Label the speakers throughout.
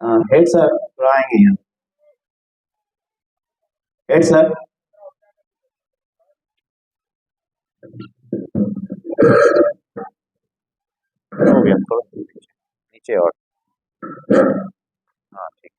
Speaker 1: Head sir थोड़ा आएंगे यहाँ। Head sir.
Speaker 2: हो गया, थोड़ा नीचे और। हाँ ठीक।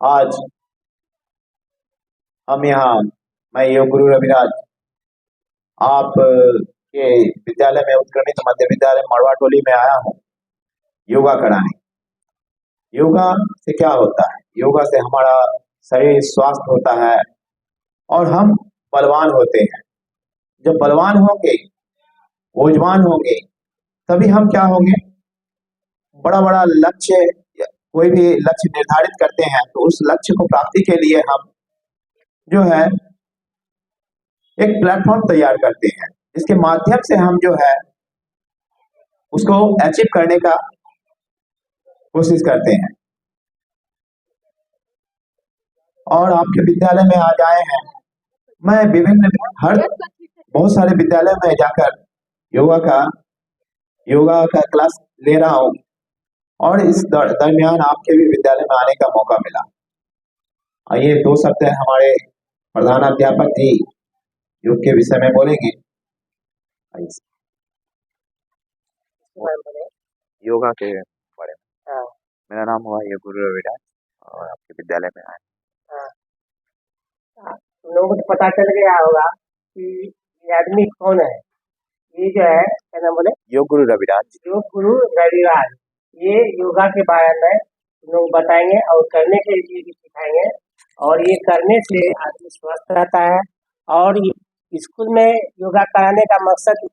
Speaker 1: आज हम यहाँ, मैं योग गुरु रविराज आप के विद्यालय में, उत्कृष्ट मध्य विद्यालय मड़वा टोली में आया हूँ योगा कराने। योगा से क्या होता है? योगा से हमारा शरीर स्वस्थ होता है और हम बलवान होते हैं। जब बलवान होंगे, ऊर्जवान होंगे, तभी हम क्या होंगे, बड़ा बड़ा लक्ष्य, कोई भी लक्ष्य निर्धारित करते हैं तो उस लक्ष्य को प्राप्ति के लिए हम जो है एक प्लेटफॉर्म तैयार करते हैं, जिसके माध्यम से हम जो है उसको अचीव करने का कोशिश करते हैं। और आपके विद्यालय में आज आए हैं, मैं विभिन्न बहुत सारे विद्यालय में जाकर योगा का क्लास ले रहा हूँ और इस दरमियान आपके भी विद्यालय में आने का मौका मिला। आइए 2 शब्द हमारे प्रधान अध्यापक जी योग के विषय में बोलेंगे।
Speaker 2: योगा के बारे में। मेरा नाम हुआ योग गुरु रविराज और आपके विद्यालय में आए।
Speaker 3: लोगों को पता चल गया होगा कि ये आदमी कौन है। ये जो है क्या नाम बोले?
Speaker 2: योग गुरु रविराज।
Speaker 3: योग गुरु रविराज। ये योगा के बारे में लोग बताएंगे और करने के लिए भी सिखाएंगे। और ये करने से आदमी स्वस्थ रहता है। और स्कूल में योगा कराने का मकसद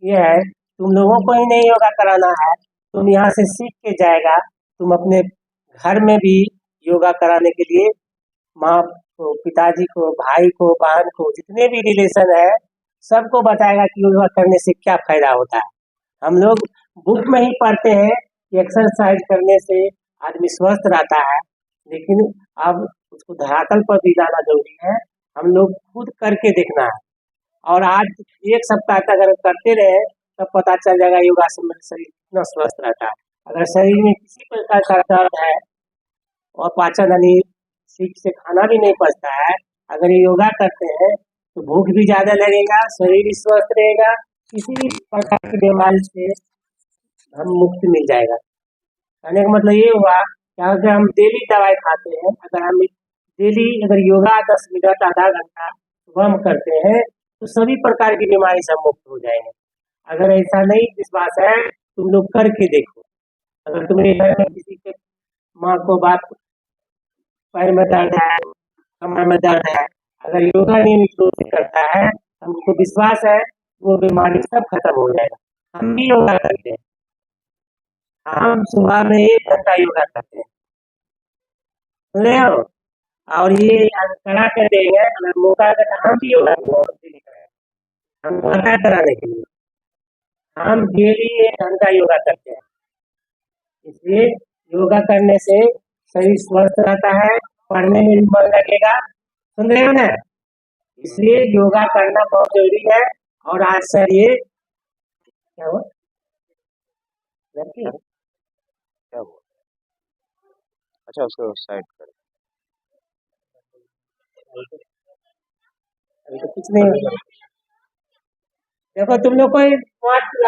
Speaker 3: ये है, तुम लोगों को ही नहीं योगा कराना है, तुम यहाँ से सीख के जाएगा, तुम अपने घर में भी योगा कराने के लिए माँ को, पिताजी को, भाई को, बहन को, जितने भी रिलेशन है सबको बताएगा कि योगा करने से क्या फायदा होता है। हम लोग बुक में ही पढ़ते हैं कि एक्सरसाइज करने से आदमी स्वस्थ रहता है, लेकिन अब उसको धरातल पर भी लाना जरूरी है। हम लोग खुद करके देखना है। और आज 1 सप्ताह तक अगर करते रहे तब पता चल जाएगा योगा से मेरा शरीर कितना स्वस्थ रहता है। अगर शरीर में किसी प्रकार का दर्द है और पाचन यानी ठीक से खाना भी नहीं पचता है, अगर ये योगा करते हैं तो भूख भी ज्यादा लगेगा, शरीर भी स्वस्थ रहेगा, किसी भी प्रकार की बीमारी से हम मुक्ति मिल जाएगा। कहने का मतलब ये हुआ कि अगर हम डेली दवाई खाते हैं, अगर हम डेली अगर योगा 10 मिनट आधा घंटा सुबह हम करते हैं तो सभी प्रकार की बीमारी से हम मुक्त हो जाएंगे। अगर ऐसा नहीं विश्वास है, तुम लोग करके देखो। अगर तुम्हें घर में किसी के माँ को बात पैर में दर्द है, कमर में दर्द है, अगर योगा नियमित रूप से करता है, हमको विश्वास है वो बीमारी सब खत्म हो जाएगा। हम भी योगा करते हैं, हम सुबह में 1 घंटा योगा करते हैं, सुन रहे हो? और ये करा कर देंगे, अगर मौका अगर हम भी योगा हम पता कराने के लिए हम डेली 1 घंटा योगा करते हैं। इसलिए योगा करने से शरीर स्वस्थ रहता है, पढ़ने में भी मन लगेगा। सुन रहे हो ना? इसलिए योगा करना बहुत जरूरी है। और आज सर ये क्या हुआ?
Speaker 2: क्या हुआ? अच्छा, उसको साइड कर।
Speaker 3: अभी तो कुछ नहीं होगा। देखो तुम लोग कोई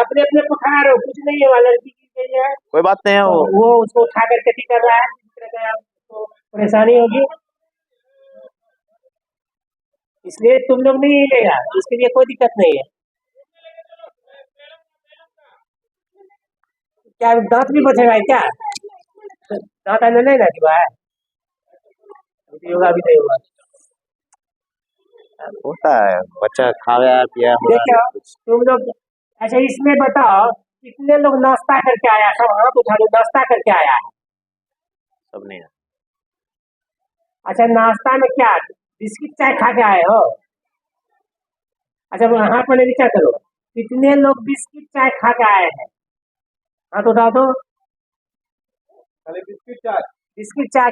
Speaker 3: अपने अपने को खड़ा रहो, कुछ नहीं है। वाला लड़की की गई है,
Speaker 2: कोई बात नहीं है।
Speaker 3: वो उसको उठा करके ठीक कर रहा है, जिस तरह का आपको परेशानी होगी, इसलिए तुम लोग नहीं हिलेगा, इसके लिए कोई दिक्कत नहीं है। क्या दांत भी बचेगा क्या? दांत आने नहीं ना दिवा है, योगा भी नहीं हुआ।
Speaker 2: होता है, बच्चा खा गया पिया
Speaker 3: देखो तुम लोग, अच्छा इसमें बताओ कितने लोग नाश्ता करके आया? सब हाथ उठा लो, नाश्ता करके आया है?
Speaker 2: सब नहीं है।
Speaker 3: अच्छा नाश्ता में क्या बिस्किट चाय खा के आए हो? अच्छा हाथ में नीचा करो, कितने लोग बिस्किट चाय खा के आए हैं? हाथ उठा दो।
Speaker 1: खाली बिस्किट चाय
Speaker 3: बिस्किट चाय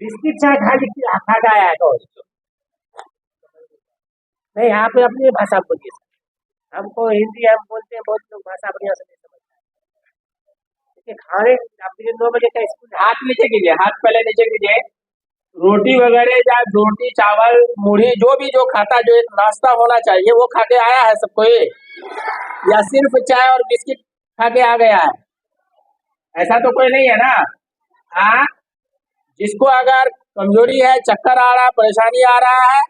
Speaker 3: बिस्किट चाय खा के आया है तो नहीं, आप अपनी भाषा बोलिए सर। हमको हिंदी हम बोलते हैं, बहुत लोग भाषा बढ़िया से नहीं समझते। देखिए खाने आप 9 बजे का स्कूल,
Speaker 4: हाथ नीचे कीजिए, हाथ पहले नीचे कीजिए। रोटी वगैरह या रोटी चावल मुढ़ी जो भी जो खाता, जो एक नाश्ता होना चाहिए वो खा के आया है सब कोई, या सिर्फ चाय और बिस्किट खा के आ गया है? ऐसा तो कोई नहीं है ना। हाँ, जिसको अगर कमजोरी है, चक्कर आ रहा है, परेशानी आ रहा है,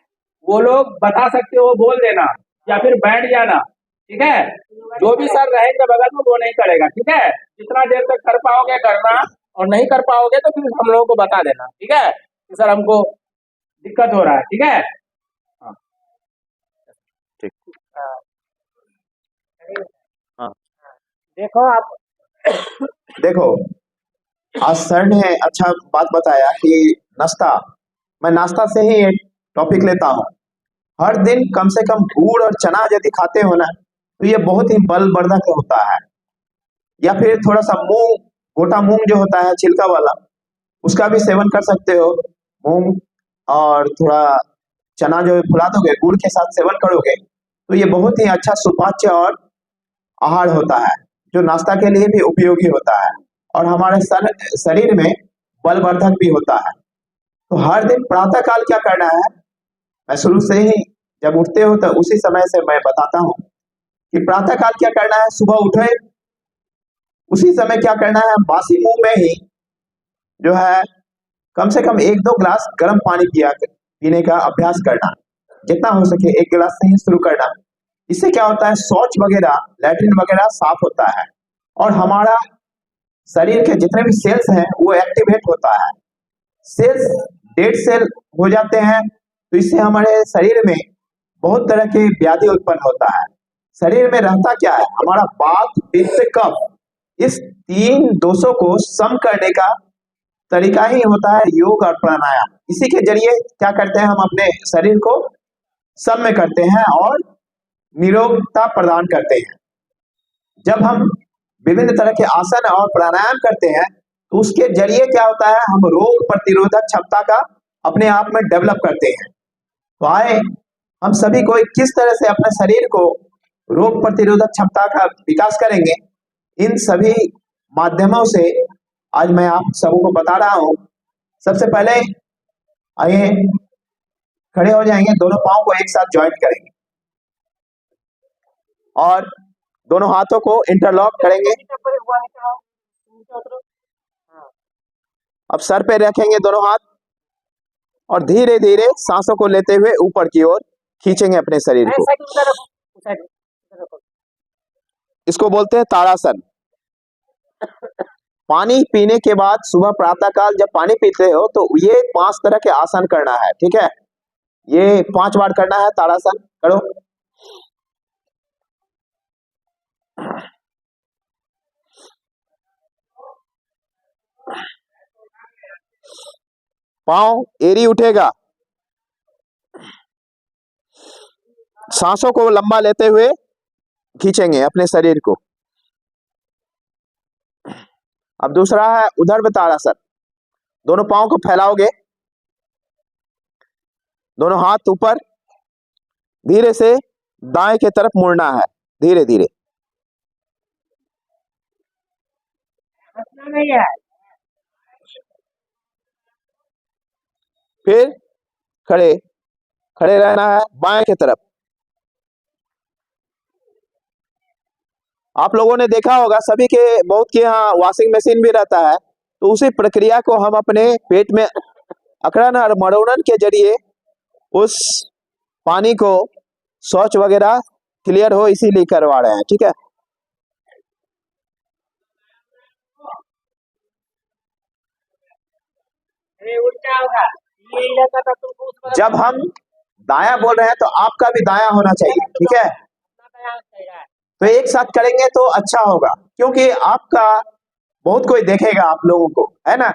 Speaker 4: वो लोग बता सकते हो, बोल देना या फिर बैठ जाना, ठीक है। जो भी सर रहेंगे बगल में वो नहीं करेगा, ठीक है। जितना देर तक कर पाओगे करना, और नहीं कर पाओगे तो फिर हम लोगों को बता देना, ठीक है कि सर हमको दिक्कत हो रहा है, ठीक है। हाँ
Speaker 2: ठीक। हाँ
Speaker 3: देखो आप
Speaker 1: देखो, आज सर ने अच्छा बात बताया कि नाश्ता, मैं नाश्ता से ही एक टॉपिक लेता हूँ। हर दिन कम से कम गुड़ और चना यदि खाते हो ना, तो ये बहुत ही बलवर्धक होता है। या फिर थोड़ा सा मूंग, गोटा मूंग जो होता है छिलका वाला, उसका भी सेवन कर सकते हो। मूंग और थोड़ा चना जो फुला दोगे, गुड़ के साथ सेवन करोगे, तो ये बहुत ही अच्छा सुपाच्य और आहार होता है, जो नाश्ता के लिए भी उपयोगी होता है और हमारे शरीर में बलवर्धक भी होता है। तो हर दिन प्रातः काल क्या करना है, मैं शुरू से ही जब उठते हो तो उसी समय से मैं बताता हूँ कि प्रातः काल क्या करना है। सुबह उठे उसी समय क्या करना है, बासी मुंह में ही जो है कम से कम 1-2 गिलास गर्म पानी पीने का अभ्यास करना। जितना हो सके 1 गिलास से ही शुरू करना। इससे क्या होता है, शौच वगैरह, लैट्रिन वगैरह साफ होता है और हमारा शरीर के जितने भी सेल्स हैं वो एक्टिवेट होता है। सेल्स डेड सेल हो जाते हैं तो इससे हमारे शरीर में बहुत तरह के व्याधि उत्पन्न होता है। शरीर में रहता क्या है, हमारा वात, पित्त, कफ, इस 3 दोषों को सम करने का तरीका ही होता है योग और प्राणायाम। इसी के जरिए क्या करते हैं, हम अपने शरीर को सम में करते हैं और निरोगता प्रदान करते हैं। जब हम विभिन्न तरह के आसन और प्राणायाम करते हैं तो उसके जरिए क्या होता है, हम रोग प्रतिरोधक क्षमता का अपने आप में डेवलप करते हैं। तो आए हम सभी को किस तरह से अपने शरीर को रोग प्रतिरोधक क्षमता का विकास करेंगे, इन सभी माध्यमों से आज मैं आप सबों को बता रहा हूं। सबसे पहले आइए खड़े हो जाएंगे, दोनों पांव को एक साथ ज्वाइंट करेंगे और दोनों हाथों को इंटरलॉक करेंगे। अब सर पे रखेंगे दोनों हाथ और धीरे धीरे सांसों को लेते हुए ऊपर की ओर खींचेंगे अपने शरीर को। इसको बोलते हैं ताड़ासन। पानी पीने के बाद सुबह प्रातः काल जब पानी पीते हो तो ये 5 तरह के आसन करना है, ठीक है। ये 5 बार करना है ताड़ासन। करो। पांव एरी उठेगा, सांसों को लंबा लेते हुए खींचेंगे अपने शरीर को। अब दूसरा है उधर्भ ताड़ासन। दोनों पांव को फैलाओगे, दोनों हाथ ऊपर, धीरे से दाएं की तरफ मुड़ना है, धीरे धीरे।
Speaker 3: नहीं है।
Speaker 1: फिर खड़े रहना है बाएं की तरफ। आप लोगों ने देखा होगा सभी के, बहुत के यहाँ वॉशिंग मशीन भी रहता है, तो उसी प्रक्रिया को हम अपने पेट में अकड़न और मरोड़न के जरिए उस पानी को शौच वगैरह क्लियर हो इसीलिए करवा रहे हैं, ठीक है।
Speaker 3: उल्टा होगा।
Speaker 1: जब हम दायां बोल रहे हैं तो आपका भी दायां होना चाहिए, ठीक है। तो एक साथ करेंगे तो अच्छा होगा, क्योंकि आपका बहुत कोई देखेगा आप लोगों को, है ना।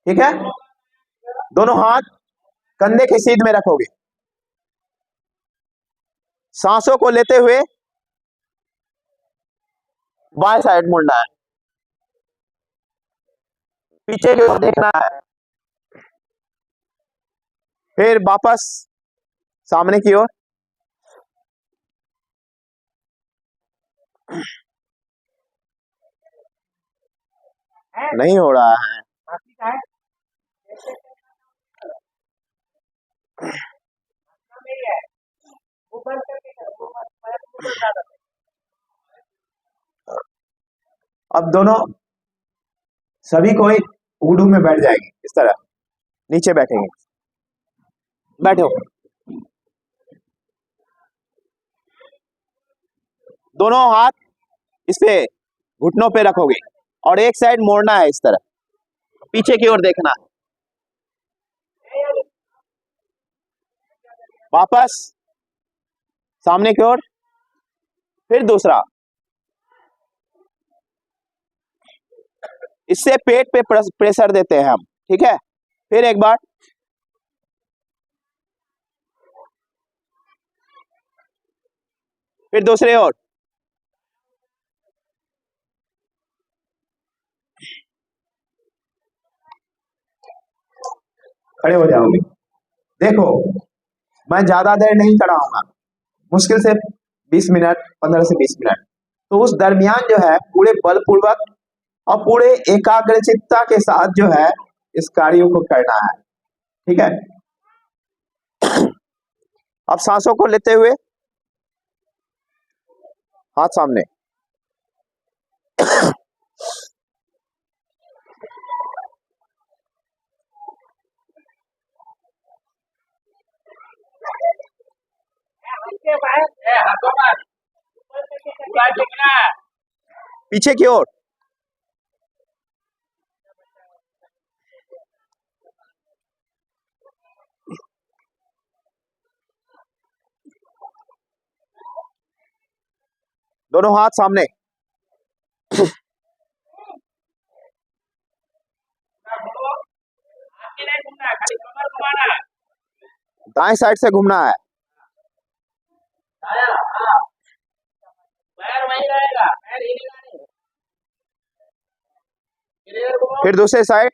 Speaker 1: ठीक है, दोनों हाथ कंधे के सीध में रखोगे, सांसों को लेते हुए बाएं साइड मुड़ना है, पीछे की ओर देखना है, फिर वापस सामने की ओर। नहीं हो रहा है।
Speaker 3: हाथी का है नहीं है, वो बंद करके करो, वो बंद ज्यादा।
Speaker 1: अब दोनों सभी कोई उगडू में बैठ जाएंगे, इस तरह नीचे बैठेंगे। बैठो, दोनों हाथ इस पे घुटनों पे रखोगे और एक साइड मोड़ना है, इस तरह पीछे की ओर देखना है, वापस सामने की ओर, फिर दूसरा। इससे पेट पे प्रेशर देते हैं हम, ठीक है। फिर एक बार, फिर दूसरे ओर। खड़े हो जाओगे। देखो, मैं ज्यादा देर नहीं कराऊंगा, मुश्किल से 20 मिनट, 15 से 20 मिनट। तो उस दरमियान जो है पूरे बलपूर्वक और पूरे एकाग्रचित्ता के साथ जो है इस कार्यों को करना है, ठीक है। अब सांसों को लेते हुए हाथ सामने,
Speaker 3: हाथ के बाहर
Speaker 4: हाथों पर पूरा झुकना है।
Speaker 1: पीछे की ओर, दोनों हाथ सामने,
Speaker 4: आगे नहीं घूमना है, खाली कमर घुमाना है।
Speaker 1: दाएं साइड से घूमना है,
Speaker 4: हाँ, पैर वहीं रहेगा, पैर हिलेगा नहीं। इधर घूमो।
Speaker 1: फिर दूसरे साइड,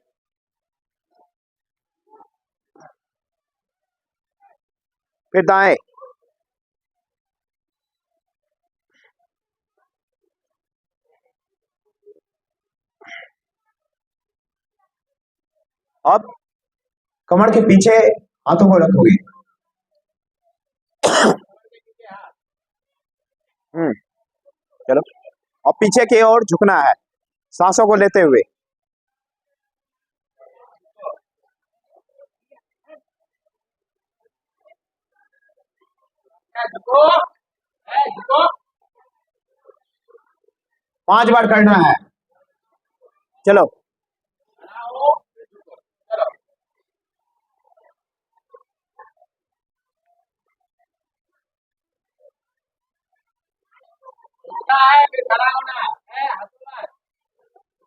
Speaker 1: फिर दाएं, अब कमर के पीछे हाथों को रखोगे। चलो, और पीछे की ओर झुकना है, सांसों को लेते हुए।
Speaker 4: झुको, झुको।
Speaker 1: 5 बार करना है। चलो,
Speaker 4: चलो, उठना है फिर खड़ा होना है, हंसना है।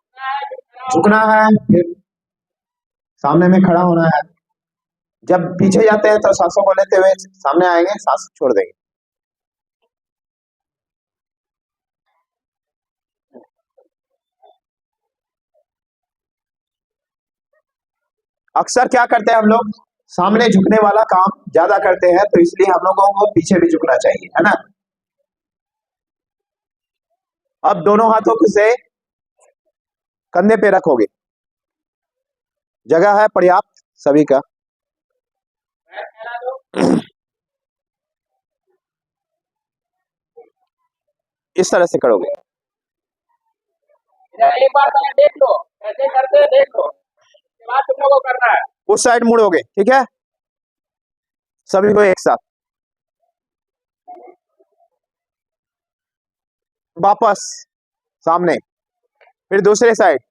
Speaker 4: उठना है फिर खड़ा होना
Speaker 1: झुकना है, फिर सामने में खड़ा होना है। जब पीछे जाते हैं तो सांसों को लेते हुए सामने आएंगे, सांस छोड़ देंगे। अक्सर क्या करते हैं हम लोग, सामने झुकने वाला काम ज्यादा करते हैं, तो इसलिए हम लोगों को पीछे भी झुकना चाहिए, है ना। अब दोनों हाथों से कंधे पे रखोगे, जगह है पर्याप्त सभी का।
Speaker 4: पैर फैला दो।
Speaker 1: इस तरह से करोगे।
Speaker 4: इधर एक बार पहले देख लो कैसे करते हैं, देख लो, उसके बाद तुम लोगों को करना है।
Speaker 1: उस साइड मुड़ोगे, ठीक है, सभी को एक साथ। वापस सामने, फिर दूसरे साइड,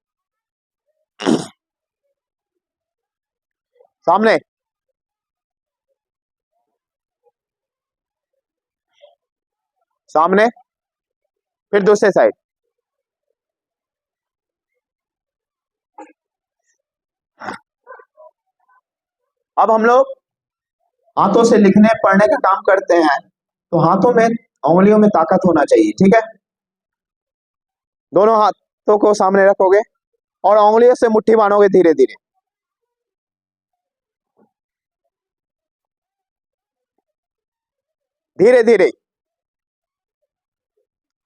Speaker 1: सामने, सामने, फिर दूसरे साइड। अब हम लोग हाथों से लिखने पढ़ने का काम करते हैं, तो हाथों में, उंगलियों में ताकत होना चाहिए, ठीक है। दोनों हाथों को सामने रखोगे और उंगलियों से मुट्ठी बांधोगे धीरे धीरे। धीरे धीरे,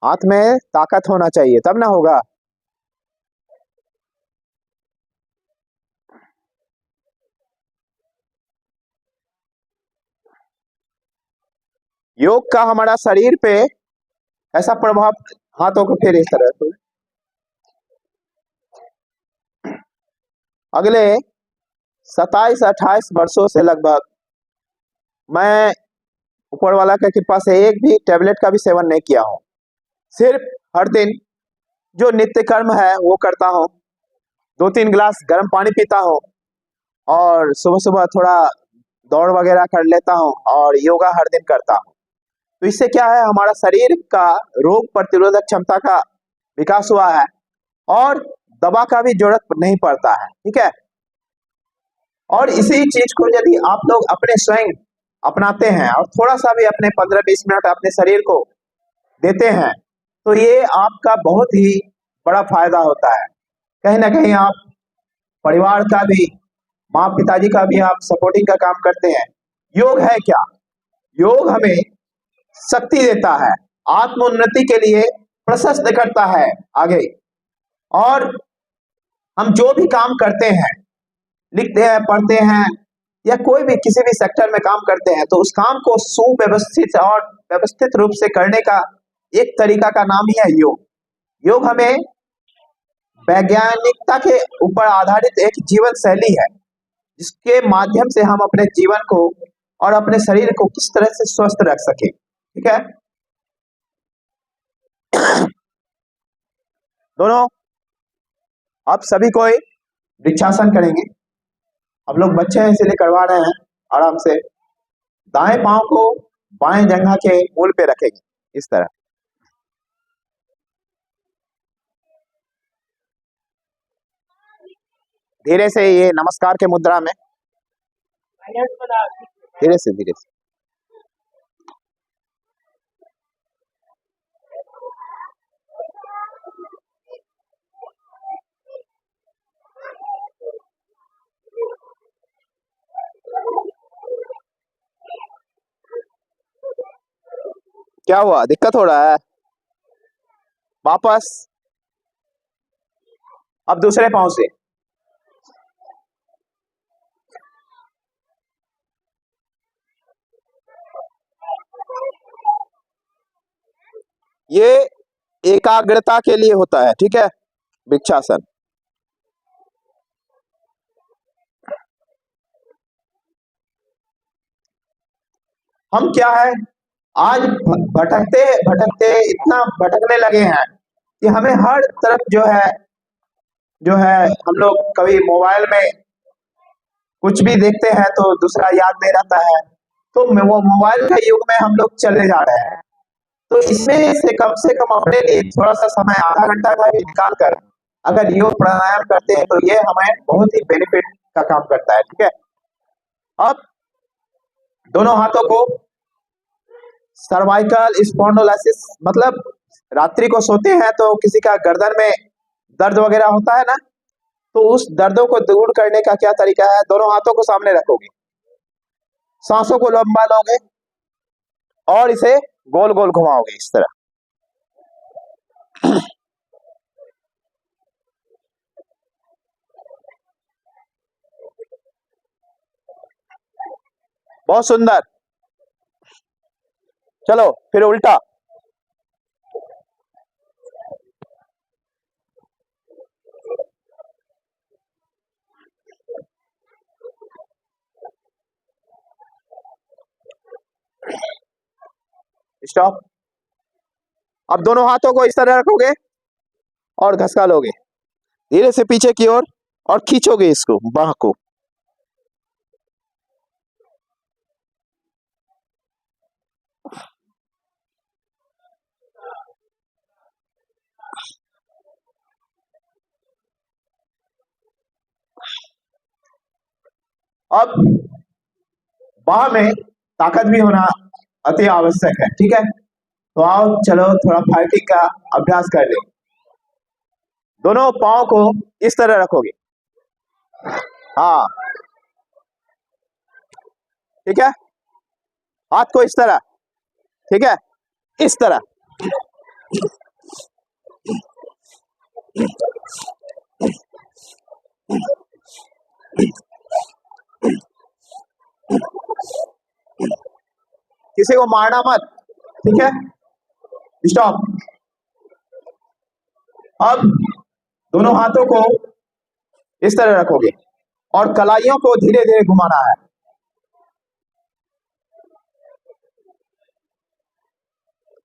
Speaker 1: हाथ में ताकत होना चाहिए तब ना होगा। योग का हमारा शरीर पे ऐसा प्रभाव, हाथों को फिर इस तरह से। अगले 27-28 वर्षों से लगभग मैं ऊपर वाला की कृपा से एक भी टेबलेट का भी सेवन नहीं किया हूँ। सिर्फ हर दिन जो नित्य कर्म है वो करता हूँ, 2-3 गिलास गर्म पानी पीता हूँ और सुबह सुबह थोड़ा दौड़ वगैरह कर लेता हूँ और योगा हर दिन करता हूँ। तो इससे क्या है, हमारा शरीर का रोग प्रतिरोधक क्षमता का विकास हुआ है और दवा का भी जरूरत नहीं पड़ता है। ठीक है, और इसी चीज को यदि आप लोग अपने स्वयं अपनाते हैं और थोड़ा सा भी अपने 15-20 मिनट अपने शरीर को देते हैं तो ये आपका बहुत ही बड़ा फायदा होता है। कहीं ना कहीं आप परिवार का भी, माँ पिताजी का भी आप सपोर्टिंग का काम करते हैं। योग है क्या? योग हमें शक्ति देता है, आत्मोन्नति के लिए प्रशस्त करता है आगे। और हम जो भी काम करते हैं, लिखते हैं, पढ़ते हैं या कोई भी किसी भी सेक्टर में काम करते हैं तो उस काम को सुव्यवस्थित और व्यवस्थित रूप से करने का एक तरीका का नाम ही है योग। योग हमें वैज्ञानिकता के ऊपर आधारित एक जीवन शैली है जिसके माध्यम से हम अपने जीवन को और अपने शरीर को किस तरह से स्वस्थ रख सके। ठीक है, दोनों आप सभी कोई वृक्षासन करेंगे। हम लोग बच्चे हैं इसलिए करवा रहे हैं। आराम से दाएं पांव को बाएं जंघा के मूल पे रखेंगे इस तरह। धीरे से ये नमस्कार के मुद्रा में, धीरे से धीरे से। क्या हुआ, दिक्कत हो रहा है? वापस, अब दूसरे पांव से। ये एकाग्रता के लिए होता है। ठीक है, वृक्षासन। हम क्या है, आज भटकते भटकते इतना भटकने लगे हैं कि हमें हर तरफ जो है हम लोग कभी मोबाइल में कुछ भी देखते हैं तो दूसरा याद नहीं रहता है। तो वो मोबाइल का युग में हम लोग चले जा रहे हैं। तो इसमें से कम अपने लिए थोड़ा सा समय, आधा घंटा का भी निकाल कर अगर योग प्राणायाम करते हैं तो ये हमें बहुत ही बेनिफिट का काम करता है। ठीक है, अब दोनों हाथों को सर्वाइकल स्पॉन्डिलोसिस, मतलब रात्रि को सोते हैं तो किसी का गर्दन में दर्द वगैरह होता है ना, तो उस दर्दों को दूर करने का क्या तरीका है, दोनों हाथों को सामने रखोगे, सांसों को लंबा लोगे और इसे गोल गोल घुमाओगे इस तरह। बहुत सुंदर। चलो फिर उल्टा। स्टॉप। अब दोनों हाथों को इस तरह रखोगे और घसका लोगे धीरे से पीछे की ओर और खींचोगे इसको, बाह को। अब बाह में ताकत भी होना अति आवश्यक है। ठीक है, तो आओ चलो थोड़ा फाइटिंग का अभ्यास कर लें। दोनों पाँव को इस तरह रखोगे। हाँ, ठीक है। हाथ को इस तरह, ठीक है, इस तरह। किसी को मारना मत, ठीक है। स्टॉप। अब दोनों हाथों को इस तरह रखोगे और कलाइयों को धीरे धीरे घुमाना है।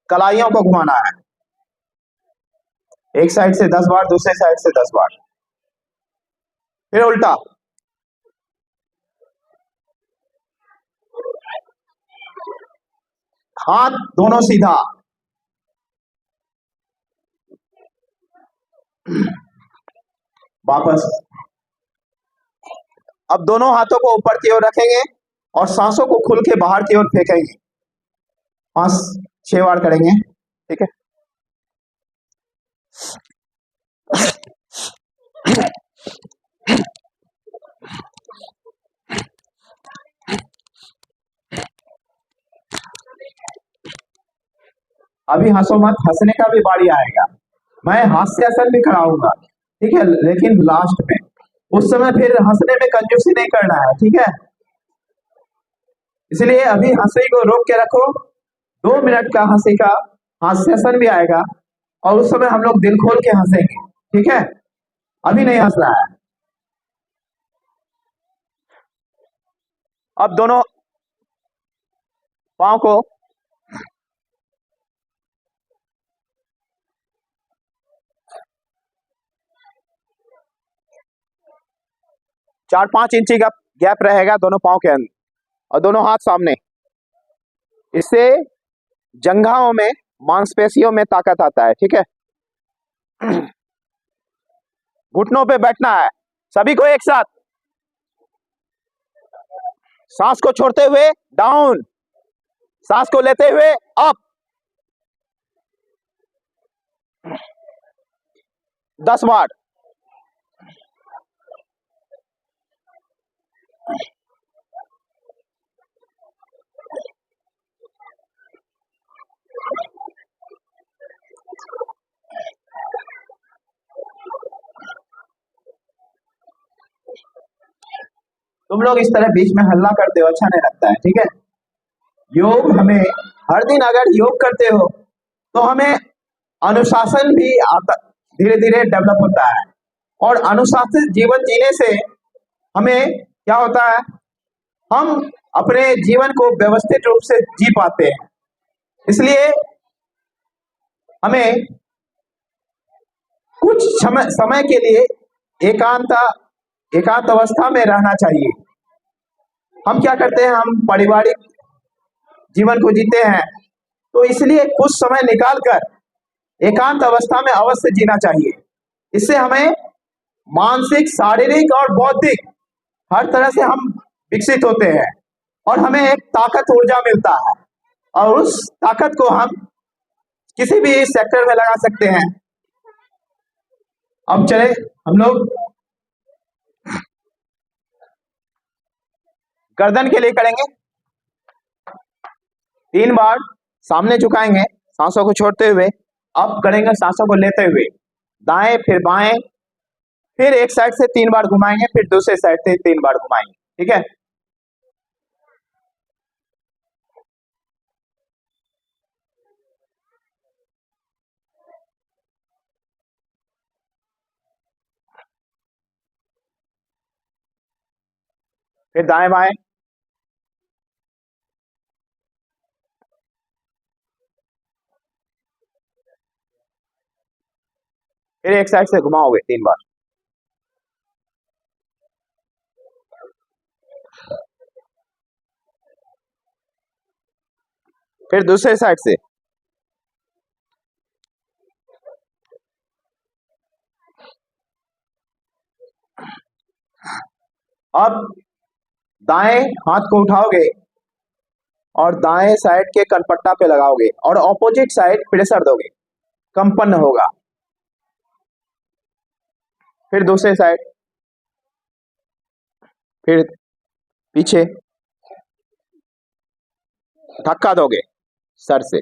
Speaker 1: कलाइयों को घुमाना है, एक साइड से 10 बार, दूसरे साइड से 10 बार, फिर उल्टा। हाथ दोनों सीधा, वापस। अब दोनों हाथों को ऊपर की ओर रखेंगे और सांसों को खुल के बाहर की ओर फेंकेंगे। 5-6 बार करेंगे, ठीक है। अभी हंसो मत, हंसने का भी बारी आएगा। मैं हास्यासन भी कराऊंगा, ठीक है, लेकिन लास्ट में। उस समय फिर हंसने में कंजूसी नहीं करना है, ठीक है। इसलिए अभी हंसी को रोक के रखो। 2 मिनट का हंसी का हास्यासन भी आएगा और उस समय हम लोग दिल खोल के हंसेंगे, ठीक है। अभी नहीं हंसना है। अब दोनों पाँव को चार 5 इंची का गैप रहेगा दोनों पाँव के अंदर और दोनों हाथ सामने। इससे जंघाओं में, मांसपेशियों में ताकत आता है, ठीक है। घुटनों पे बैठना है सभी को एक साथ। सांस को छोड़ते हुए डाउन, सांस को लेते हुए अप। 10 बार। तुम लोग इस तरह बीच में हल्ला करते हो, अच्छा नहीं लगता है, ठीक है। योग हमें हर दिन अगर योग करते हो तो हमें अनुशासन भी आता, धीरे धीरे डेवलप होता है। और अनुशासित जीवन जीने से हमें क्या होता है, हम अपने जीवन को व्यवस्थित रूप से जी पाते हैं। इसलिए हमें कुछ समय के लिए एकांत अवस्था में रहना चाहिए। हम क्या करते हैं, हम पारिवारिक जीवन को जीते हैं, तो इसलिए कुछ समय निकालकर एकांत अवस्था में अवश्य जीना चाहिए। इससे हमें मानसिक, शारीरिक और बौद्धिक हर तरह से हम विकसित होते हैं और हमें एक ताकत, ऊर्जा मिलता है और उस ताकत को हम किसी भी सेक्टर में लगा सकते हैं। अब चले हम लोग गर्दन के लिए करेंगे। 3 बार सामने झुकाएंगे सांसों को छोड़ते हुए, अप करेंगे सांसों को लेते हुए, दाएं फिर बाएं, फिर एक साइड से 3 बार घुमाएंगे, फिर दूसरे साइड से 3 बार घुमाएंगे, ठीक है। फिर दाएं बाएं, फिर एक साइड से घुमाओगे 3 बार। फिर दूसरे साइड से। अब दाएं हाथ को उठाओगे और दाएं साइड के कनपट्टा पे लगाओगे और ऑपोजिट साइड प्रेशर दोगे, कंपन होगा। फिर दूसरे साइड, फिर पीछे, धक्का दोगे सर से।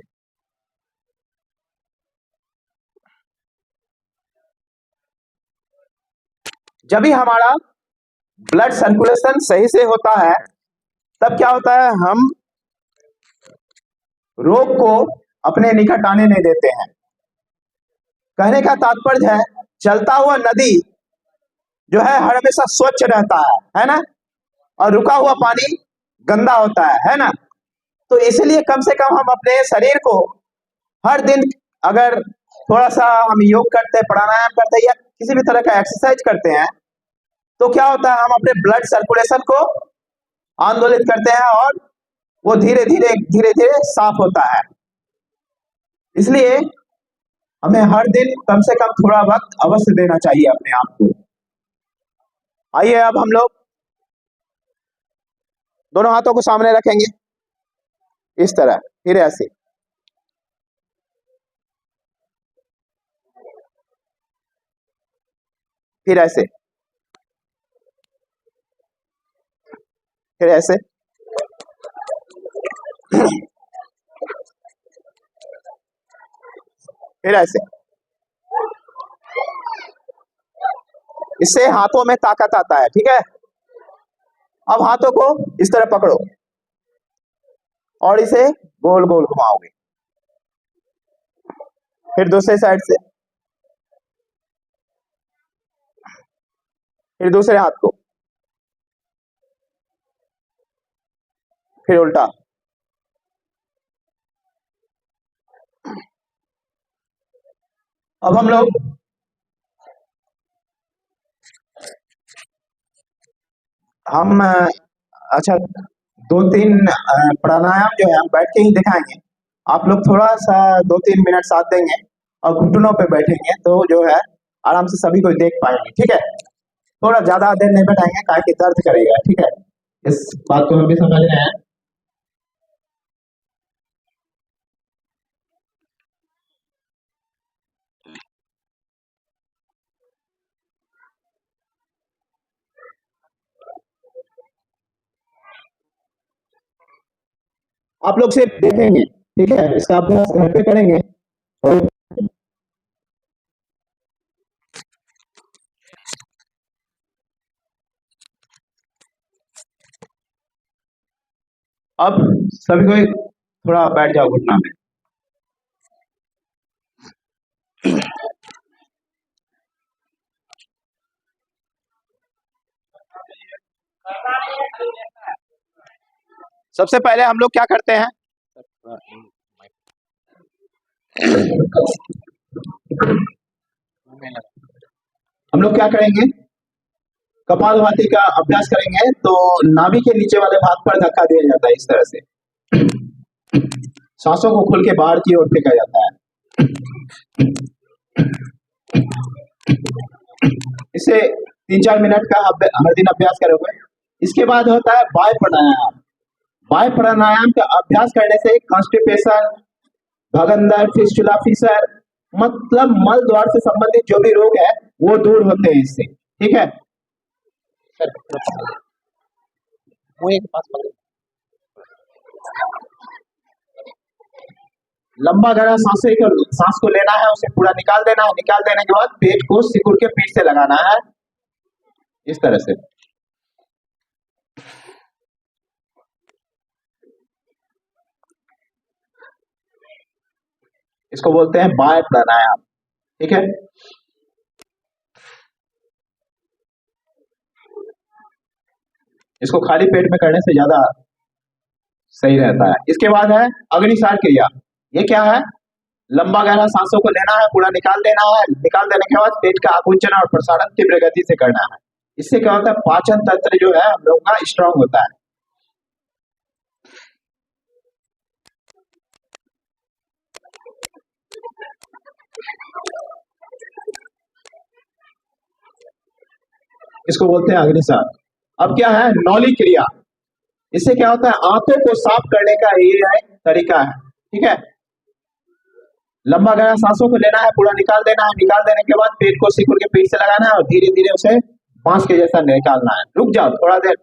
Speaker 1: जब भी हमारा ब्लड सर्कुलेशन सही से होता है तब क्या होता है, हम रोग को अपने निकट आने नहीं देते हैं। कहने का तात्पर्य है, चलता हुआ नदी जो है हर हमेशा स्वच्छ रहता है ना, और रुका हुआ पानी गंदा होता है ना। तो इसलिए कम से कम हम अपने शरीर को हर दिन अगर थोड़ा सा हम योग करते हैं, प्राणायाम करते हैं या किसी भी तरह का एक्सरसाइज करते हैं, तो क्या होता है, हम अपने ब्लड सर्कुलेशन को आंदोलित करते हैं और वो धीरे धीरे साफ होता है। इसलिए हमें हर दिन कम से कम थोड़ा वक्त अवश्य देना चाहिए अपने आप को। आइए अब हम लोग दोनों हाथों को सामने रखेंगे इस तरह, फिर ऐसे, फिर ऐसे, फिर ऐसे, फिर ऐसे। इससे हाथों में ताकत आता है, ठीक है। अब हाथों को इस तरह पकड़ो और इसे गोल गोल घुमाओगे। फिर दूसरे साइड से, फिर दूसरे हाथ को, फिर उल्टा। अब हम लोग अच्छा 2-3 प्राणायाम जो है हम बैठ के ही दिखाएंगे। आप लोग थोड़ा सा 2-3 मिनट साथ देंगे और घुटनों पे बैठेंगे तो जो है आराम से सभी को देख पाएंगे, ठीक है। थोड़ा ज्यादा देर नहीं बैठाएंगे काहे कि दर्द करेगा, ठीक है। इस बात को हम भी समझ रहे हैं। आप लोग सिर्फ देखेंगे, ठीक है। इसका अभ्यास घर पे करेंगे और अब सभी को थोड़ा बैठ जाओ घुटना में। सबसे पहले हम लोग क्या करते हैं, हम लोग क्या करेंगे, कपालभाति का अभ्यास करेंगे। तो नाभि के नीचे वाले भाग पर धक्का दिया जाता है इस तरह से, सांसों को खुल के बाहर की ओर फेंका जाता है। इसे 3-4 मिनट का हर दिन अभ्यास करोगे। इसके बाद होता है वायु प्राणायाम। वायु प्राणायाम का अभ्यास करने से कॉन्स्टिपेशन, भगंदर, फिस्टुला, फिशर मतलब मल द्वार से संबंधित जो भी रोग है वो दूर होते हैं इससे, ठीक है। लंबा गहरा सांस को लेना है, उसे पूरा निकाल देना है। निकाल देने के बाद पेट को सिकुड़ के पीठ से लगाना है इस तरह से। इसको बोलते हैं वायु प्राणायाम, ठीक है। इसको खाली पेट में करने से ज्यादा सही रहता है। इसके बाद है अग्निसार क्रिया। ये क्या है, लंबा गहरा सांसों को लेना है, पूरा निकाल देना है। निकाल देने के बाद पेट का आकुंचन और प्रसारण तीव्र गति से करना है। इससे क्या होता है, पाचन तंत्र जो है हम लोगों का स्ट्रांग होता है। इसको बोलते हैं अग्निसार। अब क्या है, नौली क्रिया। इससे क्या होता है, आंतों को साफ करने का ये एक तरीका है, ठीक है। लंबा गहरा सांसों को लेना है, पूरा निकाल देना है। निकाल देने के बाद पेट को सिकुड़ के पीठ से लगाना है और धीरे धीरे उसे बांस के जैसा निकालना है। रुक जाओ थोड़ा देर।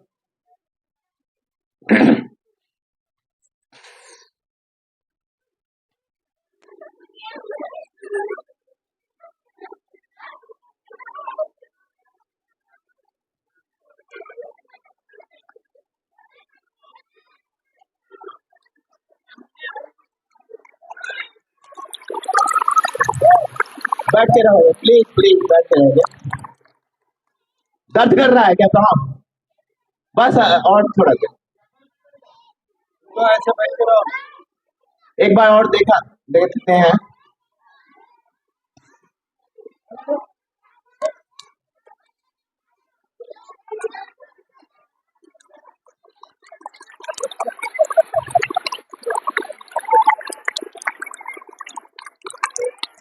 Speaker 1: बैठते रहो प्लीज प्लीज, बैठते रहो। दर्द कर रहा है क्या कहाँ? बस और थोड़ा देर,
Speaker 3: तो ऐसे बैठते रहो।
Speaker 1: एक बार और देखते हैं।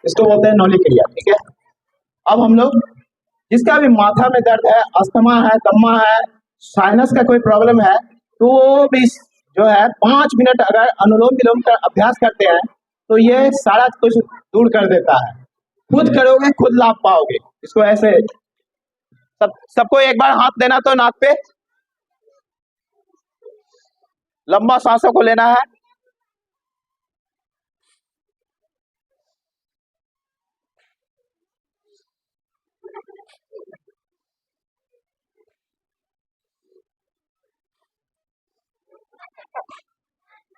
Speaker 1: इसको बोलते हैं नौली क्रिया, ठीक है। अब हम लोग जिसका भी माथा में दर्द है, अस्थमा है, दम्मा है, साइनस का कोई प्रॉब्लम है, तो वो भी जो है 5 मिनट अगर अनुलोम विलोम का अभ्यास करते हैं तो ये सारा कुछ दूर कर देता है। खुद करोगे खुद लाभ पाओगे। इसको ऐसे सबको एक बार हाथ देना तो नाक पे, लंबा सांसों को लेना है।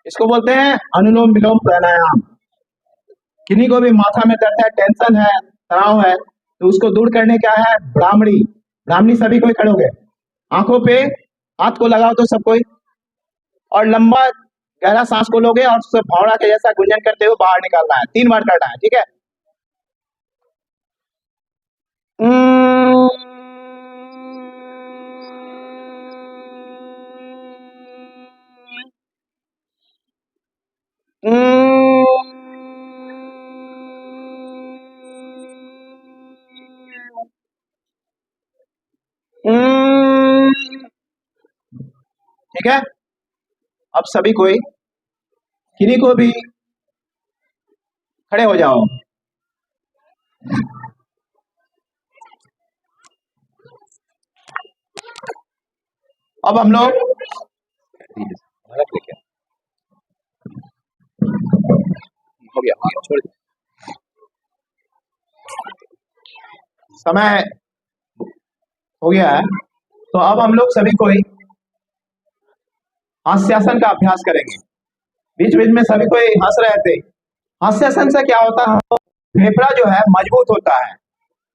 Speaker 1: इसको बोलते हैं अनुलोम विलोम प्राणायाम। किन्हीं को भी माथा में दर्द है, टेंशन है, तनाव है, तो उसको दूर करने क्या है, ब्राह्मणी। ब्राह्मणी सभी कोई करोगे, आंखों पे हाथ को लगाओ तो सब कोई, और लंबा गहरा सांस को लोगे और उससे फावड़ा के जैसा गुंजन करते हुए बाहर निकालना है। 3 बार करना है, ठीक है। ठीक है। अब सभी कोई, किन्हीं को भी खड़े हो जाओ। अब हम लोग
Speaker 2: हो गया छोड़ दो।
Speaker 1: समय हो गया है, तो अब हम लोग सभी कोई हास्यासन का अभ्यास करेंगे। बीच बीच में सभी कोई हंस रहे थे। हास्यासन से क्या होता है, फेफड़ा जो है मजबूत होता है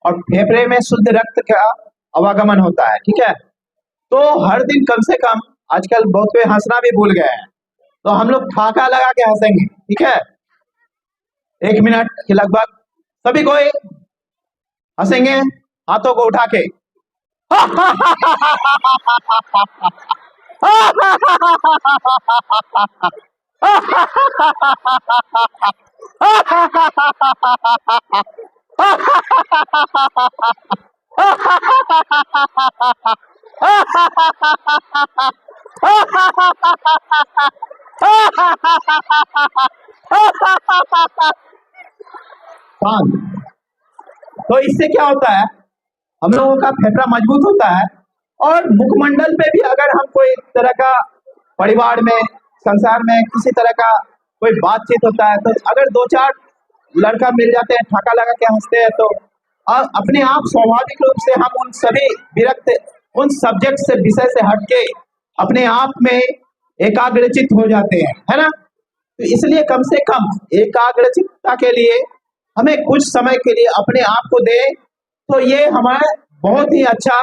Speaker 1: और फेफड़े में शुद्ध रक्त का आवागमन होता है, ठीक है। तो हर दिन कम से कम, आजकल बहुत कोई हंसना भी भूल गए हैं, तो हम लोग ठाका लगा के हंसेंगे, ठीक है। 1 मिनट के लगभग सभी कोई हंसेंगे हाथों को उठा के। तो इससे क्या होता है, हम लोगों का फेफड़ा मजबूत होता है और मुखमंडल पे भी अगर हम कोई तरह का परिवार में, संसार में किसी तरह का कोई बातचीत होता है, तो अगर 2-4 लड़का मिल जाते हैं, ठाका लगा के हंसते हैं, तो अपने आप स्वाभाविक रूप से हम उन सभी विरक्त, उन सब्जेक्ट से, विषय से हटके अपने आप में एकाग्रचित हो जाते हैं, है ना। तो इसलिए कम से कम एकाग्रचित्ता के लिए हमें कुछ समय के लिए अपने आप को दे, तो ये हमारे बहुत ही अच्छा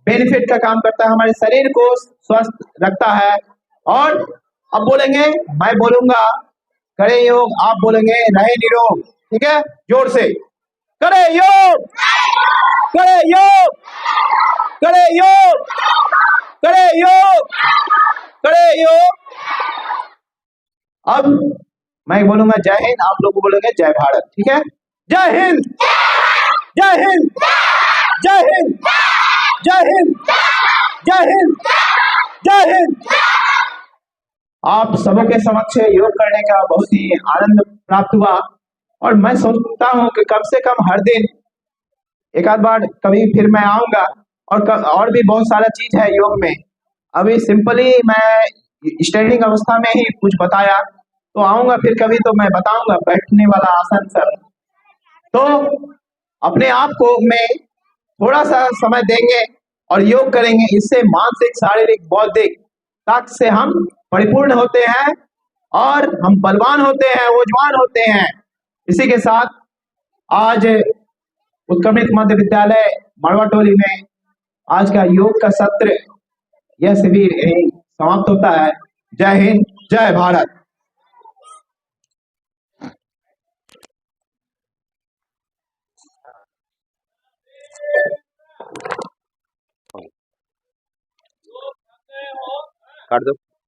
Speaker 1: बेनिफिट का काम करता है, हमारे शरीर को स्वस्थ रखता है। और अब बोलेंगे, मैं बोलूंगा करे योग, आप बोलेंगे रहे निरोग, ठीक है। जोर से करे योग, करे योग, करे योग, करे योग, करे योग। अब मैं बोलूंगा जय हिंद, आप लोग बोलेंगे जय भारत, ठीक है। जय हिंद, जय हिंद, जय हिंद, जय हिंद, जय हिंद, जय हिंद। आप सबों के समक्ष योग करने का बहुत ही आनंद प्राप्त हुआ और मैं सोचता हूँ कि कम से कम हर दिन एक आध बार कभी फिर मैं आऊँगा, और भी बहुत सारा चीज़ है योग में। अभी सिंपली मैं स्टैंडिंग अवस्था में ही कुछ बताया, तो आऊँगा फिर कभी तो मैं बताऊँगा बैठने वाला आसन सब। तो अपने आप को में थोड़ा सा समय देंगे और योग करेंगे, इससे मानसिक, शारीरिक, बौद्धिक ताकत से हम परिपूर्ण होते हैं और हम बलवान होते हैं, ऊर्जावान होते हैं। इसी के साथ आज उत्क्रमित मध्य विद्यालय मड़वा टोली में आज का योग का सत्र, यह शिविर यही समाप्त होता है। जय हिंद, जय भारत।
Speaker 2: काट दो।